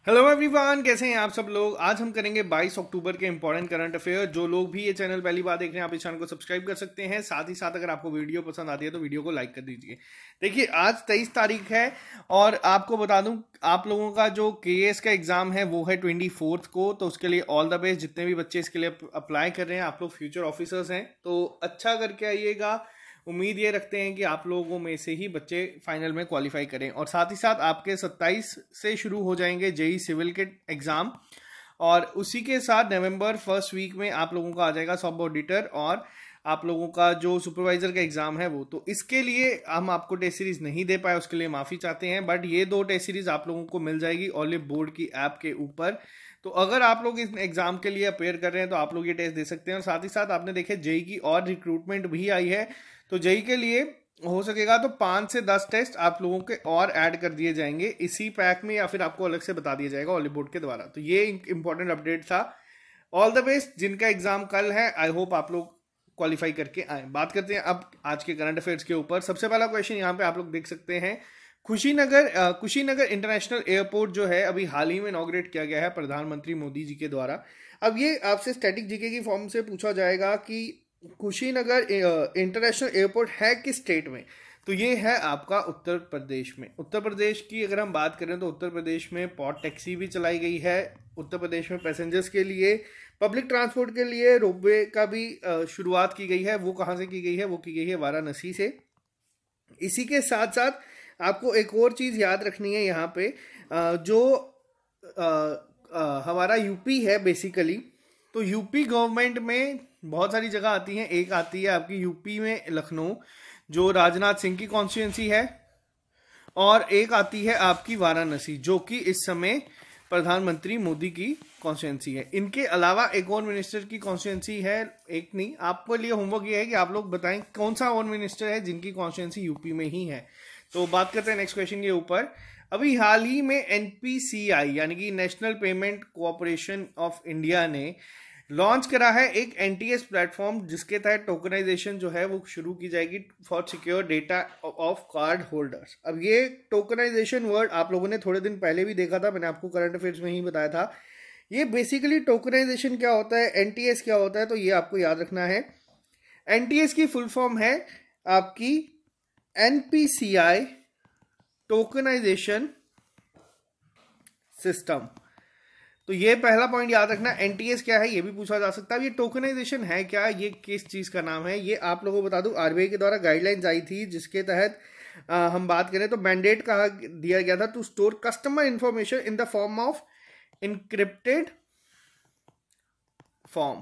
Hello everyone, कैसे हैं आप सब लोग। आज हम करेंगे 22 अक्टूबर के इंपॉर्टेंट करंट अफेयर। जो लोग भी ये चैनल पहली बार देख रहे हैं आप इस चैनल को सब्सक्राइब कर सकते हैं। साथ ही साथ अगर आपको वीडियो पसंद आती है तो वीडियो को लाइक कर दीजिए। देखिए, आज 23 तारीख है और आपको बता दूं आप लोगों का जो केएएस का एग्जाम है वो है 24 को। तो उसके लिए ऑल द बेस्ट। जितने भी बच्चे इसके लिए अप्लाई कर रहे हैं, आप लोग फ्यूचर ऑफिसर्स हैं तो अच्छा करके आइएगा। उम्मीद ये रखते हैं कि आप लोगों में से ही बच्चे फाइनल में क्वालिफाई करें। और साथ ही साथ आपके 27 से शुरू हो जाएंगे जेई सिविल के एग्जाम और उसी के साथ नवंबर फर्स्ट वीक में आप लोगों का आ जाएगा सब ऑडिटर और आप लोगों का जो सुपरवाइजर का एग्जाम है वो। तो इसके लिए हम आपको टेस्ट सीरीज नहीं दे पाए, उसके लिए माफी चाहते हैं। बट ये 2 टेस्ट सीरीज आप लोगों को मिल जाएगी ऑलिव बोर्ड की ऐप के ऊपर। तो अगर आप लोग इस एग्जाम के लिए अपेयर कर रहे हैं तो आप लोग ये टेस्ट दे सकते हैं। और साथ ही साथ आपने देखे जेई की और रिक्रूटमेंट भी आई है, तो जेई के लिए हो सकेगा तो 5 से 10 टेस्ट आप लोगों के और ऐड कर दिए जाएंगे इसी पैक में, या फिर आपको अलग से बता दिया जाएगा ऑलिव बोर्ड के द्वारा। तो ये इंपॉर्टेंट अपडेट था। ऑल द बेस्ट जिनका एग्जाम कल है। आई होप आप लोग क्वालिफाई करके आए। बात करते हैं अब आज के करंट अफेयर्स के ऊपर। सबसे पहला क्वेश्चन यहाँ पे आप लोग देख सकते हैं। कुशीनगर इंटरनेशनल एयरपोर्ट जो है अभी हाल ही में इनॉग्रेट किया गया है प्रधानमंत्री मोदी जी के द्वारा। अब ये आपसे स्टैटिक जीके की फॉर्म से पूछा जाएगा कि कुशीनगर इंटरनेशनल एयरपोर्ट है किस स्टेट में। तो ये है आपका उत्तर प्रदेश में। उत्तर प्रदेश की अगर हम बात करें तो उत्तर प्रदेश में पॉट टैक्सी भी चलाई गई है। उत्तर प्रदेश में पैसेंजर्स के लिए पब्लिक ट्रांसपोर्ट के लिए रोपवे का भी शुरुआत की गई है। वो कहाँ से की गई है? वो की गई है वाराणसी से। इसी के साथ साथ आपको एक और चीज़ याद रखनी है यहाँ पे, जो हमारा यूपी है बेसिकली। तो यूपी गवर्नमेंट में बहुत सारी जगह आती हैं। एक आती है आपकी यूपी में लखनऊ जो राजनाथ सिंह की कॉन्स्टिट्यूंसी है, और एक आती है आपकी वाराणसी जो कि इस समय प्रधानमंत्री मोदी की कॉन्स्टिट्यूंसी है। इनके अलावा एक और मिनिस्टर की कॉन्स्टिट्यूंसी है। एक नहीं, आपको लिए होमवर्क ये है कि आप लोग बताएं कौन सा और मिनिस्टर है जिनकी कॉन्स्टिट्यूंसी यूपी में ही है। तो बात करते हैं नेक्स्ट क्वेश्चन के ऊपर। अभी हाल ही में एनपीसीआई यानी कि national payment cooperation of India ने लॉन्च करा है एक एनटीएस प्लेटफॉर्म, जिसके तहत टोकनाइजेशन जो है वो शुरू की जाएगी for secure data of card holders. अब ये टोकनाइजेशन वर्ड आप लोगों ने थोड़े दिन पहले भी देखा था, मैंने आपको करंट अफेयर्स में ही बताया था। ये बेसिकली टोकनाइजेशन क्या होता है, एनटीएस क्या होता है, तो ये आपको याद रखना है। एनटीएस की फुल फॉर्म है आपकी एनपीसीआई टोकनाइजेशन सिस्टम। तो ये पहला पॉइंट याद रखना। एनटीएस क्या है ये भी पूछा जा सकता है। ये टोकनाइजेशन है क्या, ये किस चीज का नाम है, ये आप लोगों को बता दूं आरबीआई के द्वारा गाइडलाइंस आई थी, जिसके तहत हम बात करें तो मैंडेट कहा दिया गया था to store customer information in the form of encrypted form.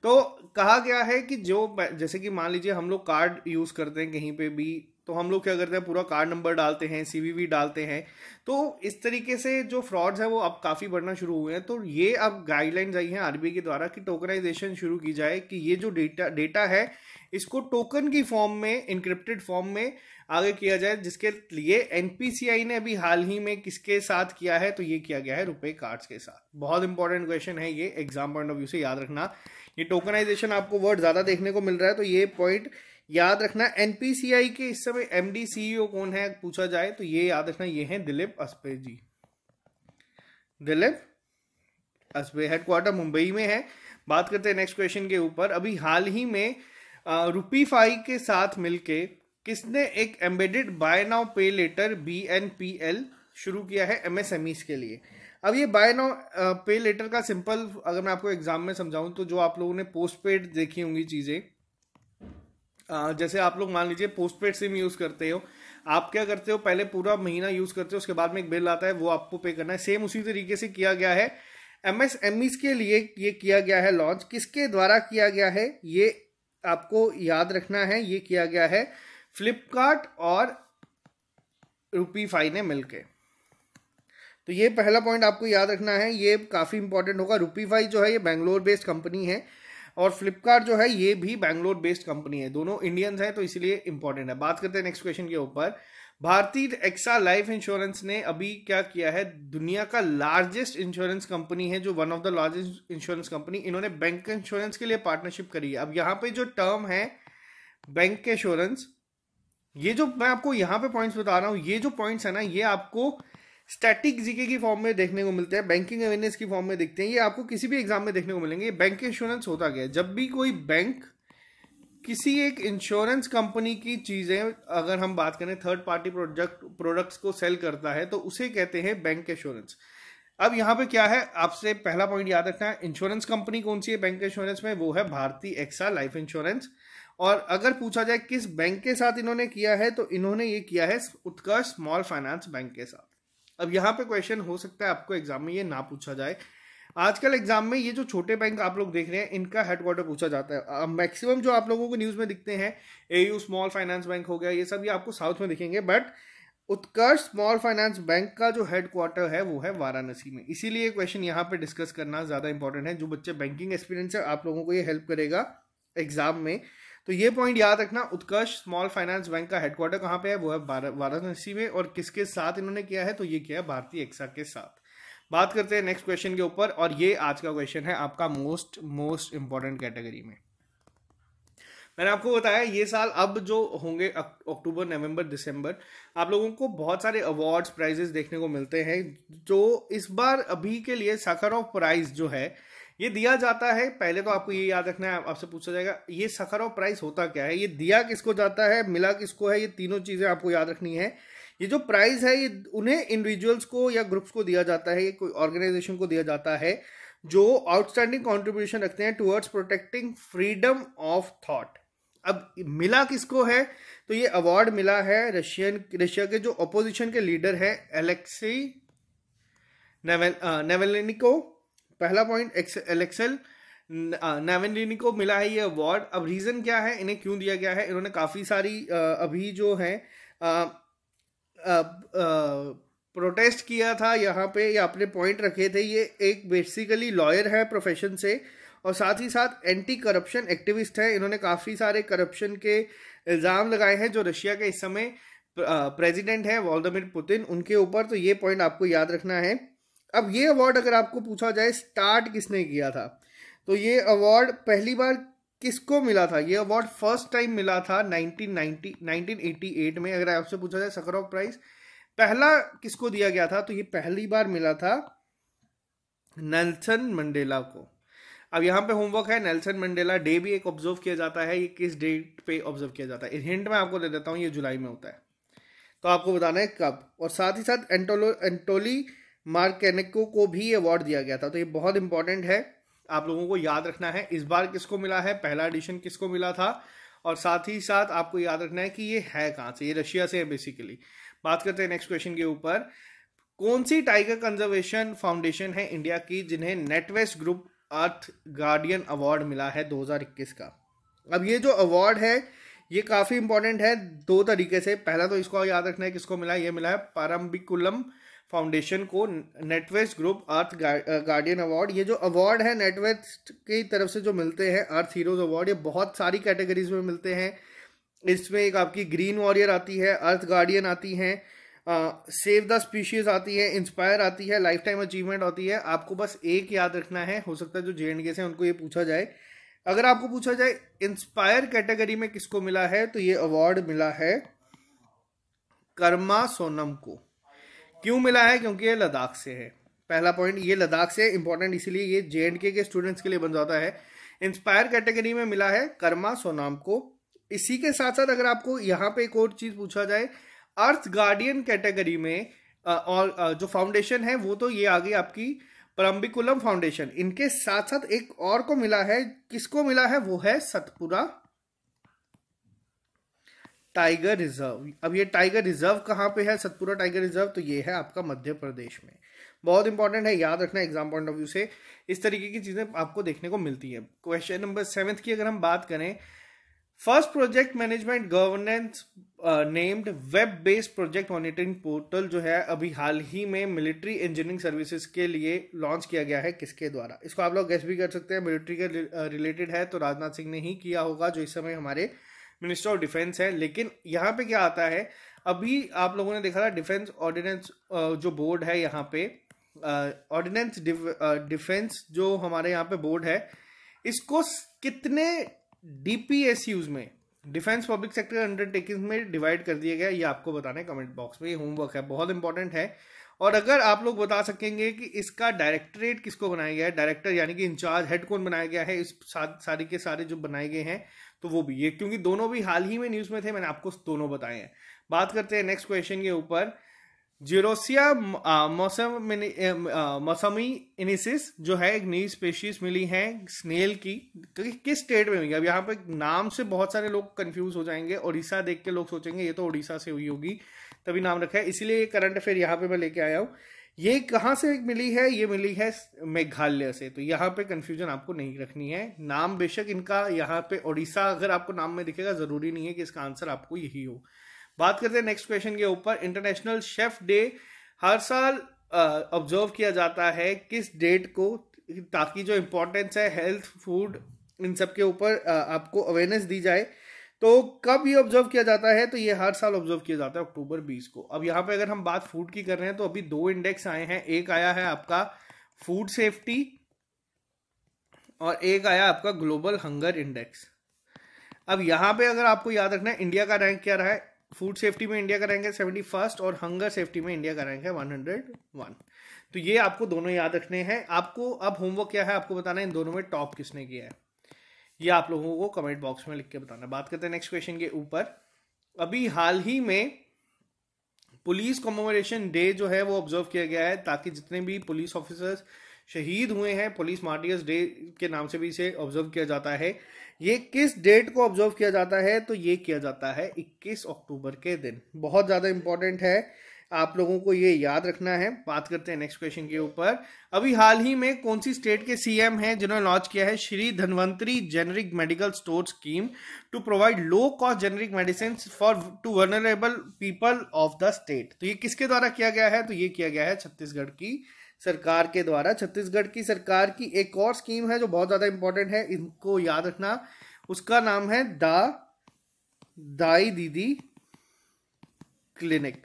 तो कहा गया है कि जो जैसे कि मान लीजिए हम लोग कार्ड यूज करते हैं कहीं पे भी, तो हम लोग क्या करते हैं पूरा कार्ड नंबर डालते हैं, सीवीवी डालते हैं। तो इस तरीके से जो फ्रॉड्स है वो अब काफी बढ़ना शुरू हुए हैं। तो ये अब गाइडलाइंस आई हैं आरबीआई के द्वारा कि टोकनाइजेशन शुरू की जाए, कि ये जो डेटा है इसको टोकन की फॉर्म में, इनक्रिप्टेड फॉर्म में आगे किया जाए, जिसके लिए एनपीसीआई ने अभी हाल ही में किसके साथ किया है, तो ये किया गया है रुपए कार्ड्स के साथ। बहुत इंपॉर्टेंट क्वेश्चन है ये, एग्जाम पॉइंट ऑफ व्यू से याद रखना। ये टोकनाइजेशन आपको वर्ड ज्यादा देखने को मिल रहा है, तो ये पॉइंट याद रखना। एनपीसीआई के इस समय एमडी सीईओ कौन है पूछा जाए तो ये याद रखना, ये हैं दिलीप अस्पे जी। दिलीप अस्पे, हेडक्वार्टर मुंबई में है। बात करते हैं नेक्स्ट क्वेश्चन के ऊपर। अभी हाल ही में रूपीफाई के साथ मिलके किसने एक एम्बेडेड बाय नाउ पे लेटर बीएनपीएल शुरू किया है एमएसएमईज के लिए। अब ये बाय नाउ पे लेटर का सिंपल अगर मैं आपको एग्जाम में समझाऊं तो जो आप लोगों ने पोस्ट पेड देखी होंगी चीजें, जैसे आप लोग मान लीजिए पोस्ट पेड सिम यूज करते हो, आप क्या करते हो पहले पूरा महीना यूज करते हो, उसके बाद में एक बिल आता है वो आपको पे करना है। सेम उसी तरीके से किया गया है एमएसएमईज के लिए। ये किया गया है लॉन्च, किसके द्वारा किया गया है ये आपको याद रखना है। ये किया गया है फ्लिपकार्ट और रूपीफाई ने मिलके। तो ये पहला पॉइंट आपको याद रखना है, ये काफी इंपॉर्टेंट होगा। रूपीफाई जो है ये बैंगलोर बेस्ड कंपनी है और फ्लिपकार्ट जो है ये भी बैंगलोर बेस्ड कंपनी है, दोनों इंडियंस हैं, तो इसलिए इंपॉर्टेंट है। बात करते हैं नेक्स्ट क्वेश्चन के ऊपर। भारतीय एक्सा लाइफ इंश्योरेंस ने अभी क्या किया है, दुनिया का लार्जेस्ट इंश्योरेंस कंपनी है, जो one of the largest insurance company, इन्होंने बैंक इंश्योरेंस के लिए पार्टनरशिप करी है। अब यहाँ पे जो टर्म है बैंक इंश्योरेंस, ये जो मैं आपको यहाँ पे पॉइंट्स बता रहा हूँ, ये जो पॉइंट्स है ना, ये आपको स्टैटिक जीके की फॉर्म में देखने को मिलते हैं, बैंकिंग अवेयरनेस की फॉर्म में दिखते हैं, ये आपको किसी भी एग्जाम में देखने को मिलेंगे। बैंक इंश्योरेंस होता क्या है? जब भी कोई बैंक किसी एक इंश्योरेंस कंपनी की चीजें, अगर हम बात करें थर्ड पार्टी प्रोडक्ट्स को सेल करता है, तो उसे कहते हैं बैंक इंश्योरेंस। अब यहाँ पे क्या है, आपसे पहला पॉइंट याद रखना है, इंश्योरेंस कंपनी कौन सी है बैंक इंश्योरेंस में? वो है भारतीय एक्सा लाइफ इंश्योरेंस। और अगर पूछा जाए किस बैंक के साथ इन्होंने किया है, तो इन्होंने ये किया है उत्कर्ष स्मॉल फाइनेंस बैंक के साथ। अब यहाँ पे क्वेश्चन हो सकता है आपको एग्जाम में ये ना पूछा जाए। आजकल एग्जाम में ये जो छोटे बैंक आप लोग देख रहे हैं, इनका हेडक्वार्टर पूछा जाता है। मैक्सिमम जो आप लोगों को न्यूज में दिखते हैं, एयू स्मॉल फाइनेंस बैंक हो गया, ये सब ये आपको साउथ में दिखेंगे, but Utkarsh small finance bank का जो हेडक्वार्टर है वो है वाराणसी में। इसीलिए क्वेश्चन यहाँ पे डिस्कस करना ज्यादा इंपॉर्टेंट है। जो बच्चे बैंकिंग एक्सपीरियंस है, आप लोगों को ये हेल्प करेगा एग्जाम में। तो ये पॉइंट याद रखना, उत्कर्ष स्मॉल फाइनेंस बैंक का हेडक्वार्टर कहाँ पे है? वो है वाराणसी में। और किसके साथ इन्होंने किया है? तो ये किया है भारतीय एक्सा के साथ। बात करते हैं नेक्स्ट क्वेश्चन के ऊपर, और ये आज का क्वेश्चन है आपका मोस्ट इंपॉर्टेंट कैटेगरी में। मैंने आपको बताया ये साल अब जो होंगे अक्टूबर, नवंबर, दिसंबर, आप लोगों को बहुत सारे अवार्ड्स, प्राइजेस देखने को मिलते हैं। जो इस बार अभी के लिए साखारोव प्राइज जो है ये दिया जाता है। पहले तो आपको ये याद रखना है, आपसे पूछा जाएगा ये साखारोव प्राइज होता क्या है, ये दिया किसको जाता है, मिला किसको है, ये तीनों चीजें आपको याद रखनी है। ये जो प्राइज है ये उन्हें इंडिविजुअल्स को या ग्रुप्स को दिया जाता है, ये कोई ऑर्गेनाइजेशन को दिया जाता है जो आउटस्टैंडिंग कंट्रीब्यूशन रखते हैं towards protecting freedom of thought. अब मिला किसको है? तो ये अवार्ड मिला है रशिया के जो अपोजिशन के लीडर है एलेक्सी नेवेलिनिको। पहला पॉइंट, एलेक्सेल नेवेलिनिको को मिला है ये अवार्ड। अब रीजन क्या है, इन्हें क्यों दिया गया है? इन्होंने काफी सारी अभी जो है प्रोटेस्ट किया था यहाँ पे, या अपने पॉइंट रखे थे। ये एक बेसिकली लॉयर है प्रोफेशन से, और साथ ही साथ एंटी करप्शन एक्टिविस्ट है। इन्होंने काफ़ी सारे करप्शन के इल्ज़ाम लगाए हैं जो रशिया के इस समय प्रेसिडेंट है व्लादिमीर पुतिन, उनके ऊपर। तो ये पॉइंट आपको याद रखना है। अब ये अवार्ड अगर आपको पूछा जाए स्टार्ट किसने किया था, तो ये अवार्ड पहली बार किसको मिला था? ये अवार्ड फर्स्ट टाइम मिला था 1988 में। अगर आपसे पूछा जाए साखारोव प्राइज पहला किसको दिया गया था, तो ये पहली बार मिला था नेल्सन मंडेला को। अब यहाँ पे होमवर्क है, नेल्सन मंडेला डे भी एक ऑब्जर्व किया जाता है। ये किस डेट पे ऑब्जर्व किया जाता है? हिंट मैं आपको दे देता हूँ, ये जुलाई में होता है, तो आपको बताना है कब। और साथ ही साथ एंटोली मार्केनेको को भी अवार्ड दिया गया था। तो ये बहुत इंपॉर्टेंट है, आप लोगों को याद रखना है इस बार किसको मिला है, पहला एडिशन किसको मिला था। और साथ ही साथ आपको याद रखना है कि ये है कहाँ से, ये रशिया से है बेसिकली। बात करते हैं नेक्स्ट क्वेश्चन के ऊपर। कौन सी टाइगर कंजर्वेशन फाउंडेशन है इंडिया की जिन्हें नेटवेस्ट ग्रुप अर्थ गार्डियन अवार्ड मिला है 2021 का? अब ये जो अवार्ड है ये काफी इंपॉर्टेंट है दो तरीके से। पहला तो इसको याद रखना है किसको मिला है, ये मिला है पारम्बिकुलम फाउंडेशन को नेटवेस्ट ग्रुप अर्थ गार्डियन अवार्ड। ये जो अवार्ड है नेटवेस्ट की तरफ से जो मिलते हैं, अर्थ हीरोज अवार्ड, ये बहुत सारी कैटेगरीज में मिलते हैं। इसमें एक आपकी ग्रीन वॉरियर आती है, अर्थ गार्डियन आती है, सेव द स्पीशीज आती है, इंस्पायर आती है, लाइफ टाइम अचीवमेंट होती है। आपको बस एक याद रखना है, हो सकता है जो JNK से उनको ये पूछा जाए। अगर आपको पूछा जाए इंस्पायर कैटेगरी में किसको मिला है, तो ये अवार्ड मिला है कर्मा सोनम को। क्यों मिला है? क्योंकि ये लद्दाख से है। पहला पॉइंट, ये लद्दाख से इंपॉर्टेंट इसीलिए ये JNK के स्टूडेंट्स के लिए बन जाता है। इंस्पायर कैटेगरी में मिला है कर्मा सोनम को। इसी के साथ साथ अगर आपको यहाँ पे एक और चीज पूछा जाए, अर्थ गार्डियन कैटेगरी में और जो फाउंडेशन है वो तो ये आ गई आपकी परम्बिकुलम फाउंडेशन। इनके साथ साथ एक और को मिला है, किसको मिला है? वो है सतपुरा टाइगर रिजर्व। अब ये टाइगर रिजर्व कहाँ पे है, सतपुरा टाइगर रिजर्व? तो ये है आपका मध्य प्रदेश में। बहुत इंपॉर्टेंट है, याद रखना एग्जाम पॉइंट ऑफ व्यू से। इस तरीके की चीजें आपको देखने को मिलती है। क्वेश्चन नंबर 7 की अगर हम बात करें, first project management governance named web based project monitoring portal जो है अभी हाल ही में मिलिट्री इंजीनियरिंग सर्विसेज के लिए लॉन्च किया गया है, किसके द्वारा? इसको आप लोग गेस भी कर सकते हैं, मिलिट्री के रिलेटेड है तो राजनाथ सिंह ने ही किया होगा जो इस समय हमारे मिनिस्टर ऑफ डिफेंस है। लेकिन यहाँ पे क्या आता है, अभी आप लोगों ने देखा था डिफेंस ऑर्डिनेंस जो बोर्ड है यहाँ पे, ऑर्डिनेंस डिफेंस जो हमारे यहाँ पे बोर्ड है, इसको कितने DPSUs में, डिफेंस पब्लिक सेक्टर अंडरटेकिंग में डिवाइड कर दिया गया, ये आपको बताना है कमेंट बॉक्स में। ये होमवर्क है, बहुत इंपॉर्टेंट है। और अगर आप लोग बता सकेंगे कि इसका डायरेक्टरेट किसको बनाया गया है, डायरेक्टर यानी कि इंचार्ज हेड कौन बनाया गया है, इस सारी के सारे जो बनाए गए हैं, तो वो भी ये, क्योंकि दोनों भी हाल ही में न्यूज में थे, मैंने आपको दोनों बताए हैं। बात करते हैं नेक्स्ट क्वेश्चन के ऊपर। जीरोसिया मौसमी इनिसिस जो है एक नई स्पेशीज मिली है स्नेल की, किस स्टेट में मिली? अब यहाँ पे नाम से बहुत सारे लोग कंफ्यूज हो जाएंगे, उड़ीसा देख के लोग सोचेंगे ये तो उड़ीसा से हुई होगी तभी नाम रखा है, इसीलिए ये करंट अफेयर यहाँ पे मैं लेके आया हूँ। ये कहाँ से मिली है? ये मिली है मेघालय से, तो यहाँ पे कंफ्यूजन आपको नहीं रखनी है। नाम बेशक इनका यहाँ पे उड़ीसा अगर आपको नाम में दिखेगा, जरूरी नहीं है कि इसका आंसर आपको यही हो। बात करते हैं नेक्स्ट क्वेश्चन के ऊपर। इंटरनेशनल शेफ डे हर साल ऑब्जर्व किया जाता है किस डेट को, ताकि जो इम्पोर्टेंस है हेल्थ, फूड, इन सब के ऊपर आपको अवेयरनेस दी जाए। तो कब ये ऑब्जर्व किया जाता है? तो ये हर साल ऑब्जर्व किया जाता है अक्टूबर 20 को। अब यहाँ पे अगर हम बात फूड की कर रहे हैं तो अभी 2 इंडेक्स आए हैं, एक आया है आपका फूड सेफ्टी और एक आया आपका ग्लोबल हंगर इंडेक्स। अब यहाँ पे अगर आपको याद रखना है इंडिया का रैंक क्या रहा है, फूड सेफ्टी में इंडिया का रैंक है 71 और हंगर सेफ्टी में इंडिया का रैंक है 101। तो ये आपको दोनों याद रखने हैं। आपको अब होमवर्क क्या है, आपको बताना है इन दोनों में टॉप किसने किया है, ये आप लोगों को कमेंट बॉक्स में लिख के बताना। बात करते हैं नेक्स्ट क्वेश्चन के ऊपर। अभी हाल ही में पुलिस कमेमोरेशन डे जो है वो ऑब्जर्व किया गया है, ताकि जितने भी पुलिस ऑफिसर्स शहीद हुए हैं, पुलिस मार्टियर्स डे के नाम से भी इसे ऑब्जर्व किया जाता है। ये किस डेट को ऑब्जर्व किया जाता है? तो ये किया जाता है 21 अक्टूबर के दिन। बहुत ज्यादा इंपॉर्टेंट है, आप लोगों को ये याद रखना है। बात करते हैं नेक्स्ट क्वेश्चन के ऊपर। अभी हाल ही में कौन सी स्टेट के सीएम हैं जिन्होंने लॉन्च किया है Shri Dhanvantari generic medical store scheme to provide low cost generic medicine for to vulnerable people of the state? तो ये किसके द्वारा किया गया है? तो ये किया गया है छत्तीसगढ़ की सरकार के द्वारा। छत्तीसगढ़ की सरकार की एक और स्कीम है जो बहुत ज्यादा इंपॉर्टेंट है, इनको याद रखना, उसका नाम है दाई दीदी क्लिनिक।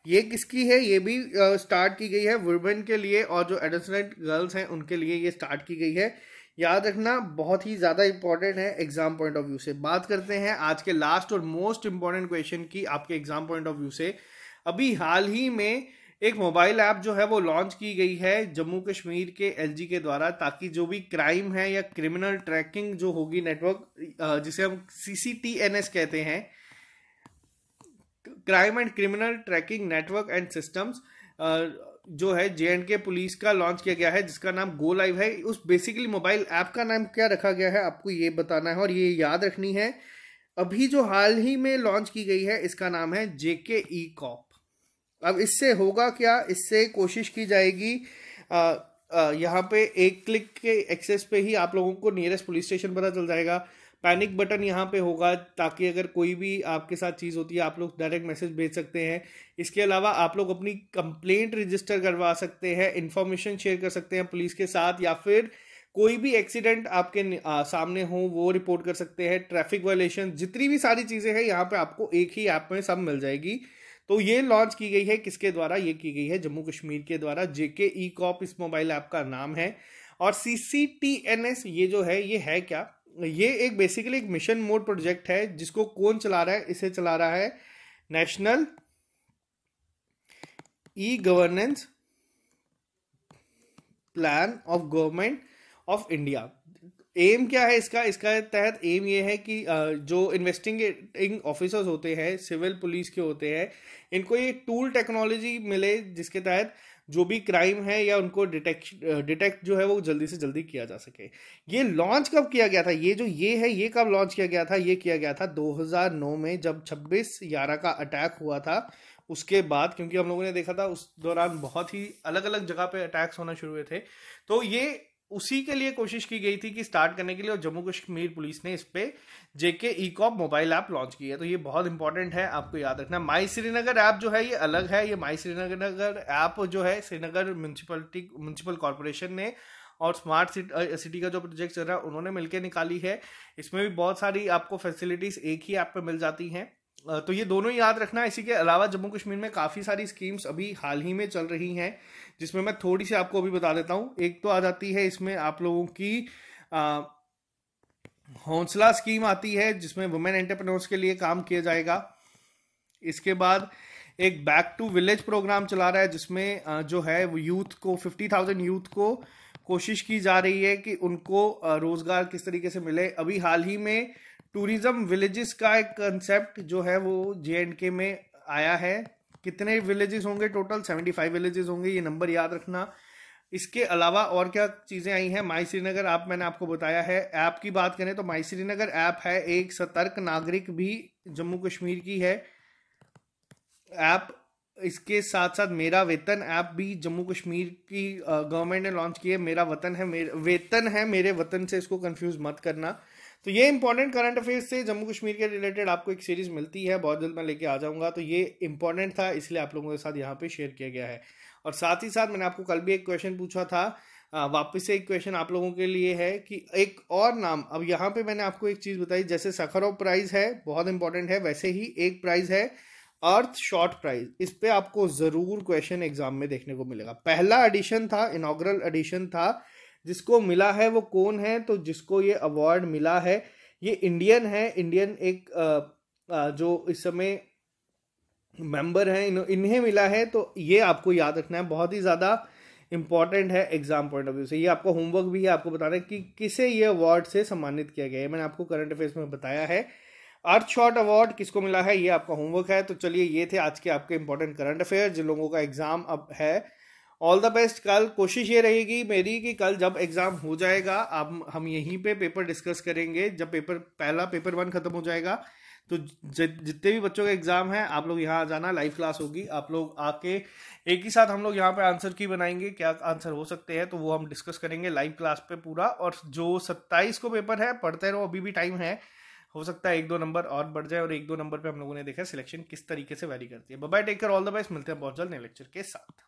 ये किसकी है? ये भी स्टार्ट की गई है वुमेन के लिए, और जो एडोलेसेंट गर्ल्स हैं उनके लिए ये स्टार्ट की गई है। याद रखना, बहुत ही ज्यादा इंपॉर्टेंट है एग्जाम पॉइंट ऑफ व्यू से। बात करते हैं आज के लास्ट और मोस्ट इंपॉर्टेंट क्वेश्चन की आपके एग्जाम पॉइंट ऑफ व्यू से। अभी हाल ही में एक मोबाइल ऐप जो है वो लॉन्च की गई है जम्मू कश्मीर के एलजी के द्वारा, ताकि जो भी क्राइम है या क्रिमिनल ट्रैकिंग जो होगी नेटवर्क, जिसे हम CCTNS कहते हैं, crime and criminal tracking network and systems, जो है JNK पुलिस का लॉन्च किया गया है, जिसका नाम गो लाइव है। उस बेसिकली मोबाइल ऐप का नाम क्या रखा गया है आपको ये बताना है और ये याद रखनी है। अभी जो हाल ही में लॉन्च की गई है इसका नाम है JK E-Corp। अब इससे होगा क्या? इससे कोशिश की जाएगी यहाँ पे एक क्लिक के एक्सेस पे ही आप लोगों को नियरेस्ट पुलिस स्टेशन पता चल जाएगा। पैनिक बटन यहाँ पे होगा, ताकि अगर कोई भी आपके साथ चीज़ होती है आप लोग डायरेक्ट मैसेज भेज सकते हैं। इसके अलावा आप लोग अपनी कंप्लेंट रजिस्टर करवा सकते हैं, इन्फॉर्मेशन शेयर कर सकते हैं पुलिस के साथ, या फिर कोई भी एक्सीडेंट आपके सामने हो वो रिपोर्ट कर सकते हैं। ट्रैफिक वायलेशन, जितनी भी सारी चीज़ें हैं यहाँ पे आपको एक ही ऐप में सब मिल जाएगी। तो ये लॉन्च की गई है किसके द्वारा? ये की गई है जम्मू कश्मीर के द्वारा। JK E-Corp इस मोबाइल ऐप का नाम है। और CCTNS ये जो है ये है क्या? ये एक बेसिकली एक मिशन मोड प्रोजेक्ट है, जिसको कौन चला रहा है? इसे चला रहा है national e governance plan of government of India. Aim क्या है इसका? इसका तहत एम ये है कि जो इन्वेस्टिगेटिंग ऑफिसर्स होते हैं, सिविल पुलिस के होते हैं, इनको ये टूल टेक्नोलॉजी मिले जिसके तहत जो भी क्राइम है या उनको डिटेक्ट जो है वो जल्दी से जल्दी किया जा सके। ये लॉन्च कब किया गया था? ये जो ये है ये कब लॉन्च किया गया था? ये किया गया था 2009 में, जब 26/11 का अटैक हुआ था। उसके बाद, क्योंकि हम लोगों ने देखा था उस दौरान बहुत ही अलग अलग जगह पे अटैक्स होना शुरू हुए थे, तो ये उसी के लिए कोशिश की गई थी कि स्टार्ट करने के लिए, और जम्मू कश्मीर पुलिस ने इस पे JK E-Corp mobile app launch की है। तो ये बहुत इंपॉर्टेंट है, आपको याद रखना। माई श्रीनगर ऐप जो है ये अलग है। ये माई श्रीनगर ऐप जो है श्रीनगर म्यूनसिपल कॉर्पोरेशन ने और स्मार्ट सिटी का जो प्रोजेक्ट चल रहा है उन्होंने मिलकर निकाली है। इसमें भी बहुत सारी आपको फैसिलिटीज एक ही ऐप पे मिल जाती हैं, तो ये दोनों याद रखना। इसी के अलावा जम्मू कश्मीर में काफ़ी सारी स्कीम्स अभी हाल ही में चल रही हैं, जिसमें मैं थोड़ी सी आपको अभी बता देता हूँ। एक तो आ जाती है इसमें आप लोगों की हौसला स्कीम आती है, जिसमें वुमेन एंटरप्रेन्योर्स के लिए काम किया जाएगा। इसके बाद एक बैक टू विलेज प्रोग्राम चला रहा है, जिसमें जो है वो यूथ को 50,000 यूथ को कोशिश की जा रही है कि उनको रोजगार किस तरीके से मिले। अभी हाल ही में टूरिज्म विलेजेस का एक कंसेप्ट जो है वो JNK में आया है। कितने विलेजेस होंगे? टोटल 75 विलेजेस होंगे, ये नंबर याद रखना। इसके अलावा और क्या चीज़ें आई हैं? माई श्रीनगर ऐप मैंने आपको बताया है। ऐप की बात करें तो माई श्रीनगर ऐप है एक सतर्क नागरिक भी जम्मू कश्मीर की है ऐप। इसके साथ साथ मेरा वेतन ऐप भी जम्मू कश्मीर की गवर्नमेंट ने लॉन्च की है। मेरा वतन है वेतन है मेरे वतन से, इसको कंफ्यूज मत करना। तो ये इंपॉर्टेंट करंट अफेयर्स से जम्मू कश्मीर के रिलेटेड आपको एक सीरीज मिलती है, बहुत जल्द मैं लेके आ जाऊंगा। तो ये इंपॉर्टेंट था, इसलिए आप लोगों के साथ यहाँ पे शेयर किया गया है। और साथ ही साथ मैंने आपको कल भी एक क्वेश्चन पूछा था, वापस से एक क्वेश्चन आप लोगों के लिए है कि एक और नाम, अब यहाँ पे मैंने आपको एक चीज बताई, जैसे सखारोव प्राइज है बहुत इंपॉर्टेंट है, वैसे ही एक प्राइज है अर्थ शॉर्ट प्राइज। इस पे आपको जरूर क्वेश्चन एग्जाम में देखने को मिलेगा। पहला एडिशन था, इनॉग्रल एडिशन था, जिसको मिला है वो कौन है? तो जिसको ये अवार्ड मिला है ये इंडियन है। इंडियन एक जो इस समय मेंबर हैं, इन्हें मिला है। तो ये आपको याद रखना है, बहुत ही ज़्यादा इंपॉर्टेंट है एग्जाम पॉइंट ऑफ व्यू से। ये आपको होमवर्क भी है, आपको बताना है कि किसे ये अवार्ड से सम्मानित किया गया है। मैंने आपको करंट अफेयर्स में बताया है। अर्थ शॉर्ट अवार्ड किसको मिला है, ये आपका होमवर्क है। तो चलिए, ये थे आज के आपके इंपॉर्टेंट करंट अफेयर जिन लोगों का एग्जाम अब है। All the best. कल कोशिश ये रहेगी मेरी कि कल जब एग्जाम हो जाएगा अब हम यहीं पे पेपर डिस्कस करेंगे। जब पहला पेपर 1 खत्म हो जाएगा तो जितने भी बच्चों का एग्जाम है आप लोग यहाँ आ जाना, लाइव क्लास होगी। आप लोग आके एक ही साथ हम लोग यहाँ पे आंसर की बनाएंगे, क्या आंसर हो सकते हैं तो वो हम डिस्कस करेंगे लाइव क्लास पे पूरा। और जो 27 को पेपर है, पढ़ते रहो, अभी भी टाइम है। हो सकता है 1-2 नंबर और बढ़ जाए, और 1-2 नंबर पे हम लोगों ने देखा सिलेक्शन किस तरीके से वैरी करती है। Bye bye, take care, all the best. मिलते हैं बहुत जल्द नए लेक्चर के साथ।